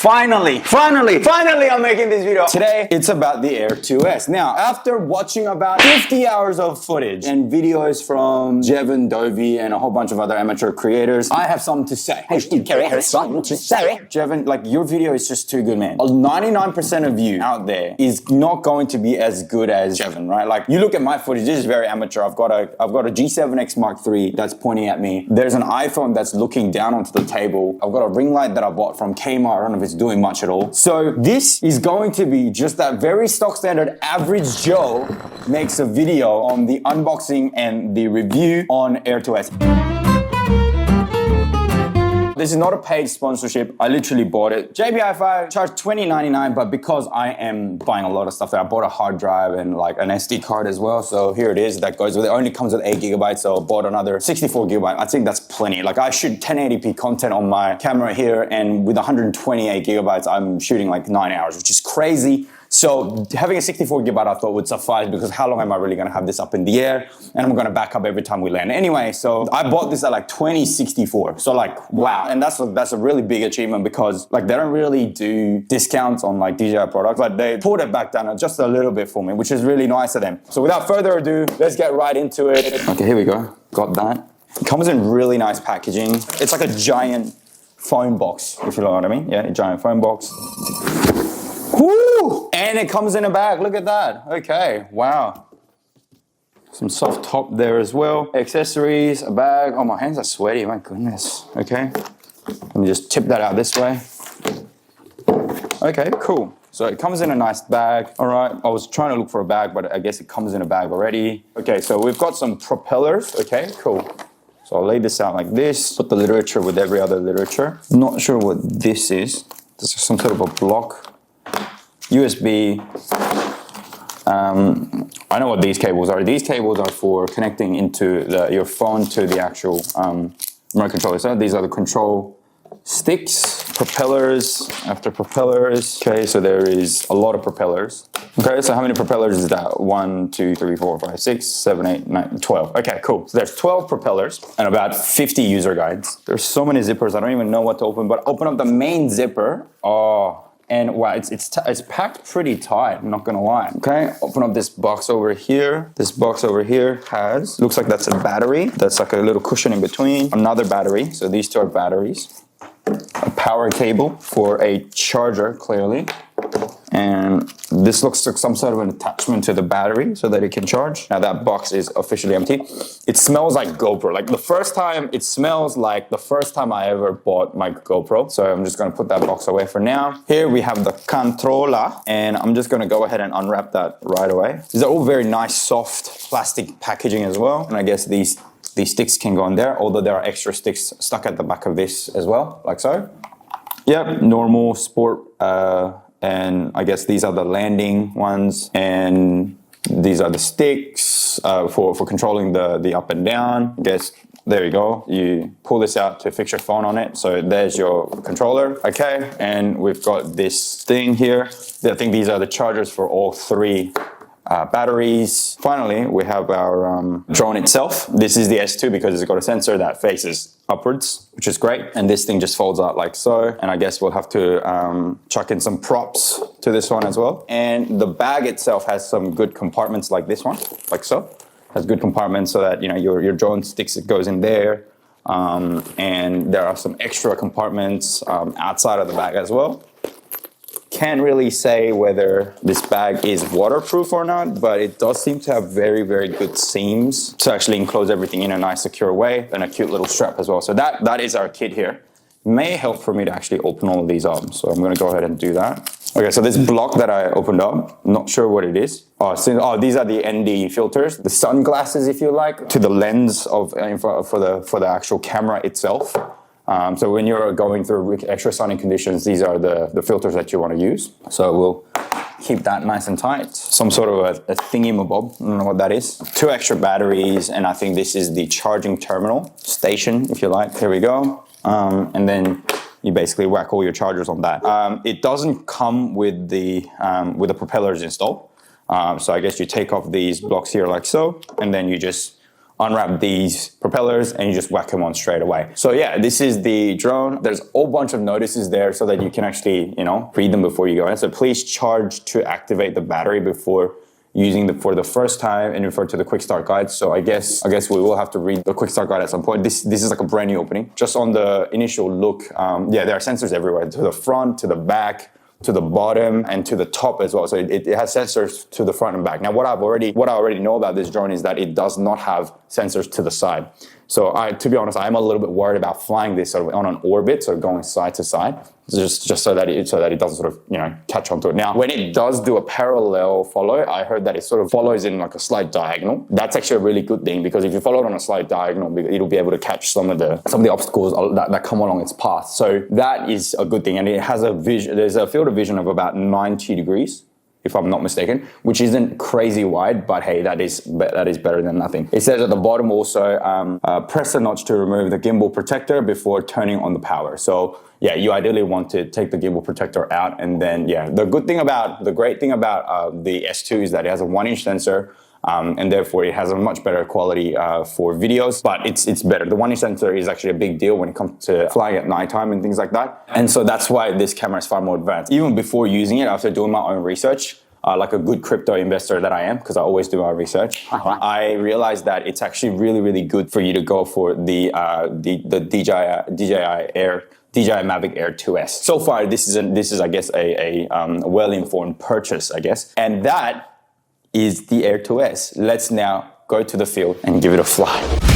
Finally, I'm making this video. Today, it's about the Air 2S. Now, after watching about 50 hours of footage and videos from Jevon, Dovey, and a whole bunch of other amateur creators, I have something to say. Jevon, like, your video is just too good, man. 99% of you out there is not going to be as good as Jevon, right? Like, you look at my footage, this is very amateur. I've got a G7X Mark III that's pointing at me. There's an iPhone that's looking down onto the table. I've got a ring light that I bought from Kmart. I don't know if it's doing much at all. So this is going to be just that very stock standard average Joe makes a video on the unboxing and the review on Air 2S. This is not a paid sponsorship. I literally bought it. JBI 5 charged $20.99, but because I am buying a lot of stuff there, I bought a hard drive and like an SD card as well. So here it is, that goes with it. It only comes with 8 gigabytes, so I bought another 64 gigabyte. I think that's plenty. Like, I shoot 1080p content on my camera here, and with 128 gigabytes, I'm shooting like 9 hours, which is crazy. So having a 64 gigabyte I thought would suffice, because how long am I really gonna have this up in the air? And I'm gonna back up every time we land. Anyway, so I bought this at like 2064. So like, wow. And that's a really big achievement, because like they don't really do discounts on like DJI products, but they pulled it back down just a little bit for me, which is really nice of them. So without further ado, let's get right into it. Okay, here we go. Got that. It comes in really nice packaging. It's like a giant phone box, if you know what I mean. Yeah, a giant phone box. Woo! And it comes in a bag, look at that. Okay, wow. Some soft top there as well. Accessories, a bag. Oh, my hands are sweaty, my goodness. Okay, let me just tip that out this way. Okay, cool. So it comes in a nice bag. All right, I was trying to look for a bag, but I guess it comes in a bag already. Okay, so we've got some propellers. Okay, cool. So I'll lay this out like this. Put the literature with every other literature. Not sure what this is. This is some sort of a block. USB. I know what these cables are. These cables are for connecting into your phone to the actual remote controller. So these are the control sticks. Propellers, after propellers. Okay, so there is a lot of propellers. Okay, so how many propellers is that? 1, 2, 3, 4, 5, 6, 7, 8, 9, 12. Okay, cool. So there's 12 propellers and about 50 user guides. There's so many zippers, I don't even know what to open, but open up the main zipper. Oh. And wow, it's packed pretty tight, I'm not gonna lie. Okay, open up this box over here. This box over here has, looks like that's a battery. That's like a little cushion in between. Another battery, so these two are batteries. A power cable for a charger, clearly. And this looks like some sort of an attachment to the battery so that it can charge. Now that box is officially empty. It smells like GoPro. Like the first time, it smells like the first time I ever bought my GoPro. So I'm just gonna put that box away for now. Here we have the controller, and I'm just gonna go ahead and unwrap that right away. These are all very nice, soft plastic packaging as well. And I guess these sticks can go in there, although there are extra sticks stuck at the back of this as well, like so. Yep, normal sport, and I guess these are the landing ones, and these are the sticks for controlling the up and down. I guess, there you go. You pull this out to fix your phone on it. So there's your controller. Okay, and we've got this thing here. I think these are the chargers for all 3 batteries. Finally, we have our drone itself. This is the S2 because it's got a sensor that faces upwards, which is great. And this thing just folds out like so. And I guess we'll have to chuck in some props to this one as well. And the bag itself has some good compartments like this one, like so. Has good compartments so that, you know, your drone sticks, it goes in there. And there are some extra compartments outside of the bag as well. Can't really say whether this bag is waterproof or not, but it does seem to have very, very good seams to actually enclose everything in a nice, secure way, and a cute little strap as well. So that is our kit here. May help for me to actually open all of these up. So I'm gonna go ahead and do that. Okay, so this block that I opened up, not sure what it is. Oh, these are the ND filters, the sunglasses, if you like, to the lens of for the actual camera itself. So when you're going through extra-sonic conditions, these are the filters that you want to use. So we'll keep that nice and tight. Some sort of a thingy-mabob, I don't know what that is. 2 extra batteries, and I think this is the charging terminal station, if you like. Here we go. And then you basically whack all your chargers on that. It doesn't come with the propellers installed. So I guess you take off these blocks here like so, and then you just unwrap these propellers and you just whack them on straight away. So yeah, this is the drone. There's a whole bunch of notices there so that you can actually, read them before you go in. So please charge to activate the battery before using for the first time and refer to the quick start guide. So I guess we will have to read the quick start guide at some point. This is like a brand new opening. Just on the initial look, there are sensors everywhere, to the front, to the back, to the bottom, and to the top as well. So it has sensors to the front and back. Now, what I already know about this drone is that it does not have sensors to the side. So to be honest, I'm a little bit worried about flying this sort of on an orbit, so going side to side, just so that it doesn't sort of catch onto it. Now, when it does do a parallel follow, I heard that it sort of follows in like a slight diagonal. That's actually a really good thing, because if you follow it on a slight diagonal, it'll be able to catch some of the obstacles that come along its path. So that is a good thing, and it has a vision. There's a field of vision of about 90 degrees. If I'm not mistaken, which isn't crazy wide, but hey, that is better than nothing. It says at the bottom also, press a notch to remove the gimbal protector before turning on the power. So yeah, you ideally want to take the gimbal protector out, and then the great thing about the S2 is that it has a 1-inch sensor. And therefore it has a much better quality for videos, but it's better. The 1-inch sensor is actually a big deal when it comes to flying at nighttime and things like that. And so that's why this camera is far more advanced. Even before using it, after doing my own research, like a good crypto investor that I am, because I always do my research, I realized that it's actually really, really good for you to go for the DJI AIR, DJI Mavic Air 2S. So far, this is I guess a well-informed purchase, I guess, and that is the Air 2S. Let's now go to the field and give it a fly.